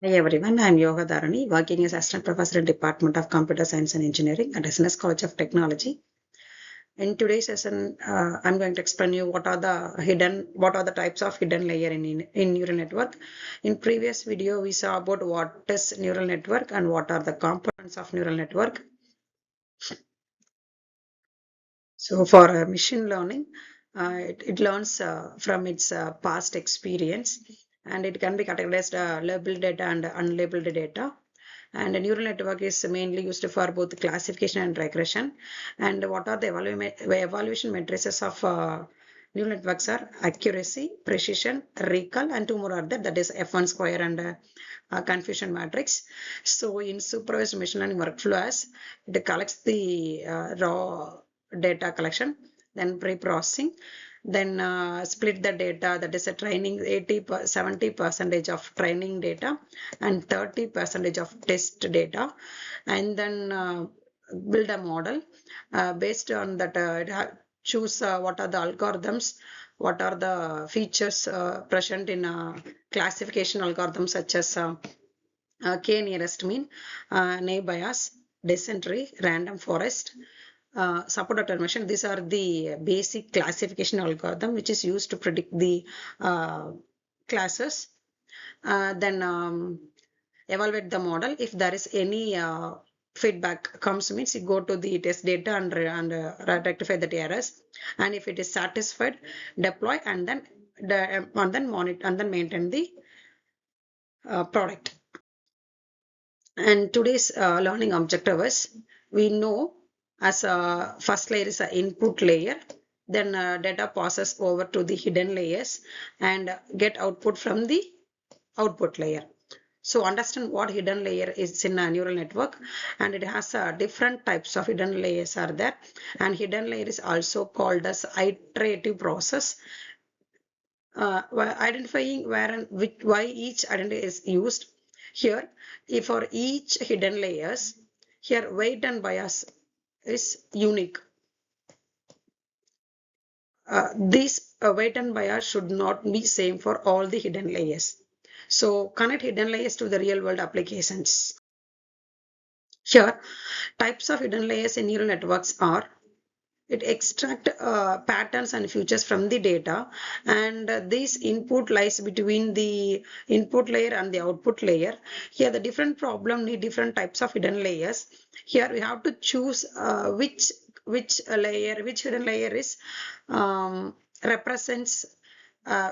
Hi everyone, I am Yogadharani, working as Assistant Professor in Department of Computer Science and Engineering at SNS College of Technology. In today's session, I'm going to explain you what are the types of hidden layer in neural network. In previous video, we saw about what is neural network and what are the components of neural network. So for machine learning, it learns from its past experience, and it can be categorized labeled data and unlabeled data. And a neural network is mainly used for both classification and regression. And what are the evaluation matrices of neural networks are accuracy, precision, recall, and two more are there, that is F1 square and confusion matrix. So in supervised machine learning workflow, as it collects the raw data collection, then pre-processing, then split the data, that is a training 70% of training data and 30% of test data, and then build a model based on that. Choose what are the algorithms, what are the features present in classification algorithms such as k nearest mean, naive Bayes, descent tree, random forest, support determination. These are the basic classification algorithm which is used to predict the classes. Then evaluate the model. If there is any feedback comes, means you go to the test data and rectify the errors. And if it is satisfied, deploy and then monitor and then maintain the product. And today's learning objective is, we know as a first layer is an input layer, then data passes over to the hidden layers and get output from the output layer. So understand what hidden layer is in a neural network, and it has different types of hidden layers are there, and hidden layer is also called as iterative process. Identifying where and why each identity is used. Here, if for each hidden layers, here weight and bias is unique. This weight and bias should not be same for all the hidden layers. So connect hidden layers to the real world applications. Here, types of hidden layers in neural networks are: it extract patterns and features from the data, and this input lies between the input layer and the output layer. Here the different problem need different types of hidden layers. Here we have to choose which hidden layer is represents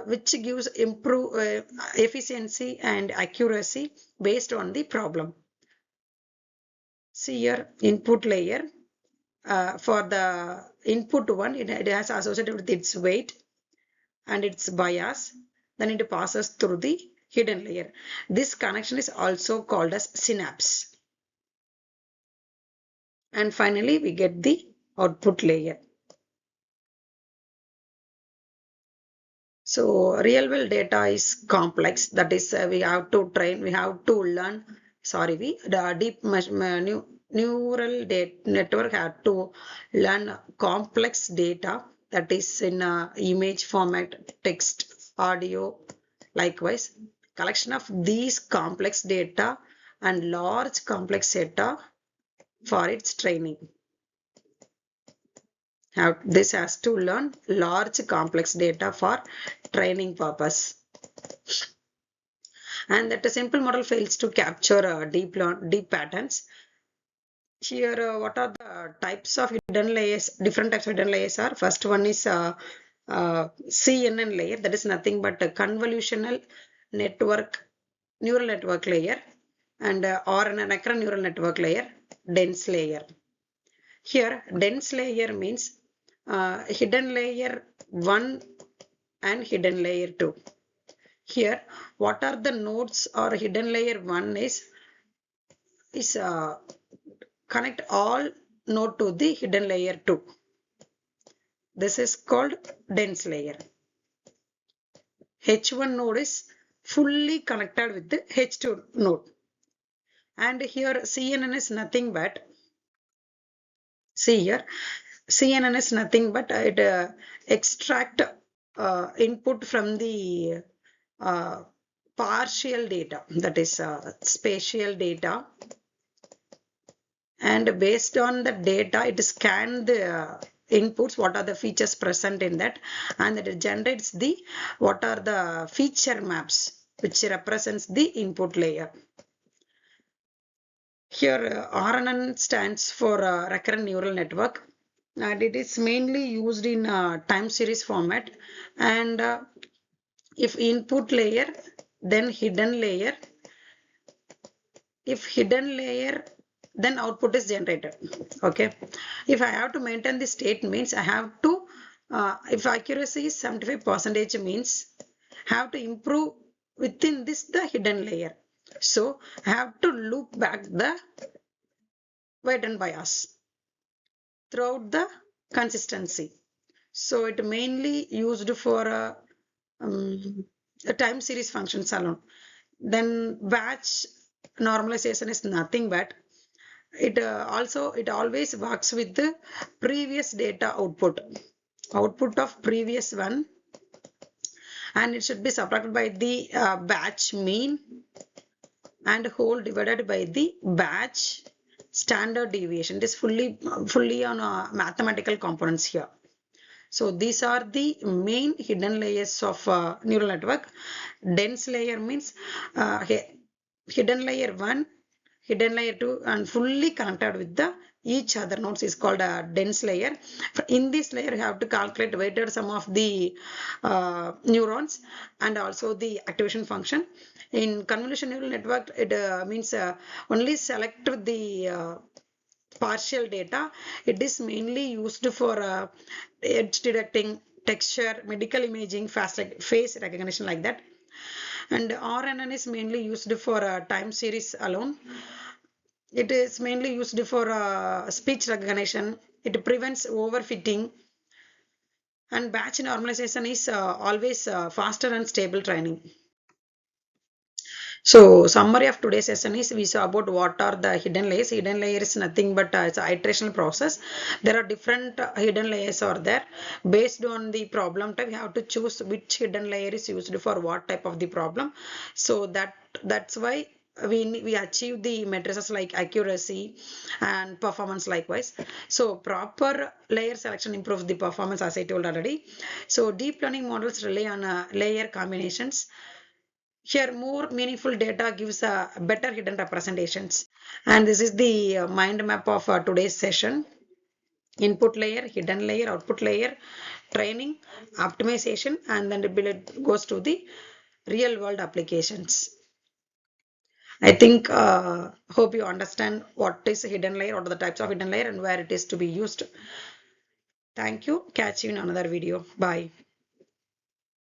which gives improve efficiency and accuracy based on the problem. See here, input layer. For the input one, it has associated with its weight and its bias. Then it passes through the hidden layer. This connection is also called as synapse. And finally, we get the output layer. So real world data is complex. That is, we have to learn. The neural network have to learn complex data, that is in image format, text, audio. Likewise, collection of these complex data and large complex data for its training. This has to learn large complex data for training purpose. And that a simple model fails to capture deep patterns. Here, what are the types of hidden layers? Different types of hidden layers are: first one is CNN layer, that is nothing but a convolutional neural network layer, and or an recurrent neural network layer, dense layer. Here, dense layer means hidden layer 1 and hidden layer 2. Here, what are the nodes or hidden layer 1 is connect all node to the hidden layer 2. This is called dense layer. H1 node is fully connected with the H2 node. And here CNN is nothing but, see here, CNN is nothing but it extract input from the partial data, that is spatial data, and based on the data it scans the inputs, what are the features present in that, and it generates the what are the feature maps which represents the input layer. Here RNN stands for recurrent neural network, and it is mainly used in time series format. And if input layer, then hidden layer. If hidden layer, then output is generated. Okay. If I have to maintain the state means I have to, if accuracy is 75% means have to improve within this the hidden layer. So I have to loop back the weight and bias throughout the consistency. So it mainly used for a time series functions alone. Then batch normalization is nothing but it always works with the previous data output of previous one, and it should be subtracted by the batch mean and whole divided by the batch standard deviation. It is fully on mathematical components here. So these are the main hidden layers of neural network. Dense layer means hidden layer 1, hidden layer 2, and fully connected with the each other nodes is called a dense layer. In this layer, you have to calculate weighted sum of the neurons and also the activation function. In convolutional neural network, it means only select the partial data. It is mainly used for edge detecting, texture, medical imaging, face recognition like that. And RNN is mainly used for time series alone. It is mainly used for speech recognition. It prevents overfitting. And batch normalization is always faster and stable training. So summary of today's session is we saw about what are the hidden layers. Hidden layer is nothing but it's an iterational process. There are different hidden layers are there. Based on the problem type, you have to choose which hidden layer is used for what type of the problem. So that's why we achieve the matrices like accuracy and performance likewise. So proper layer selection improves the performance as I told already. So deep learning models rely on layer combinations. Here, more meaningful data gives better hidden representations. And this is the mind map of today's session. Input layer, hidden layer, output layer, training, optimization, and then it goes to the real world applications. I think, hope you understand what is a hidden layer, what are the types of hidden layer and where it is to be used. Thank you. Catch you in another video. Bye.